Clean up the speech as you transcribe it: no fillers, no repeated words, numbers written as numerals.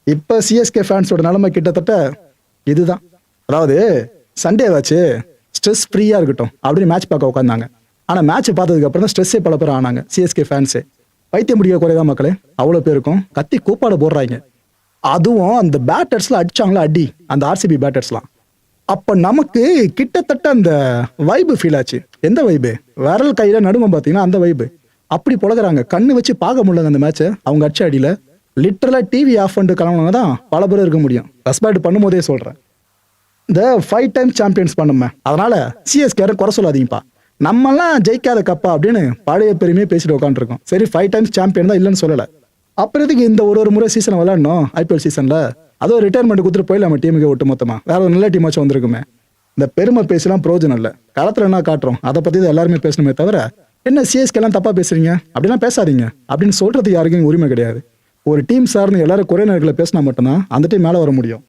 இப்போ சிஎஸ்கே ஃபேன்ஸோட நிலைமை கிட்டத்தட்ட இதுதான். அதாவது சண்டே வாச்சு ஸ்ட்ரெஸ் ஃப்ரீயாக இருக்கட்டும் அப்படின்னு மேட்ச் பார்க்க உட்காந்தாங்க. ஆனால் மேட்ச் பார்த்ததுக்கு அப்புறம் தான் ஸ்ட்ரெஸ்ஸே பல பேர் ஆனாங்க. சிஎஸ்கே ஃபேன்ஸே பைத்தியம் முடிய குறைதான் மக்களே, அவ்வளோ பேருக்கும் கத்தி கூப்பாட போடுறாங்க. அதுவும் அந்த பேட்டர்ஸ்லாம் அடிச்சாங்களா அடி, அந்த ஆர்சிபி பேட்டர்ஸ்லாம். அப்போ நமக்கு கிட்டத்தட்ட அந்த வைபு ஃபீல் ஆச்சு. எந்த வைபு? விரல் கையில் நடுங்கும் பார்த்தீங்கன்னா அந்த வைபு. அப்படி புழகுறாங்க, கண்ணு வச்சு பார்க்க முடியலங்க அந்த மேட்ச்சை. அவங்க அடிச்ச அடியில் லிட்டரலாக டிவி ஆஃப் பண்ணிட்டு கிளம்புனவங்க தான் பல பேர் இருக்க முடியும். ரெஸ்பெக்ட் பண்ணும்போதே சொல்கிறேன். இந்த 5 டைம் சாம்பியன்ஸ் பண்ணுமே, அதனால சிஎஸ்கே குறை சொல்லாதீங்கப்பா. நம்மெல்லாம் ஜெயிக்காத கப்பா அப்படின்னு பழைய பெருமையை பேசிட்டு உட்காந்துருக்கோம். சரி 5 டைம்ஸ் சாம்பியன் தான் இல்லைன்னு சொல்லலை. அப்புறத்துக்கு இந்த ஒரு முறை சீசனை விளையாடணும் ஐபிஎல் சீசனில். அதுவும் ரிட்டையர்மெண்ட் கொடுத்துட்டு போயிடலாமா டீமுக்கு ஒட்டு மொத்தமாக? வேற ஒரு நல்ல டீமாச்சும் வந்திருக்குமே. இந்த பெருமை பேசலாம் பிரோஜனம் இல்லை. களத்தில் என்ன காட்டுறோம் அதை பற்றி தான் எல்லாருமே பேசணுமே தவிர, என்ன சிஎஸ்கேலாம் தப்பாக பேசுறீங்க அப்படிலாம் பேசாதீங்க அப்படின்னு சொல்கிறதுக்கு யாருக்கும் உரிமை கிடையாது. ஒரு டீம் சார்ந்து எல்லாரும் குறைநர்களை பேசினா மட்டும்தான் அந்த டீம் மேலே வர முடியும்.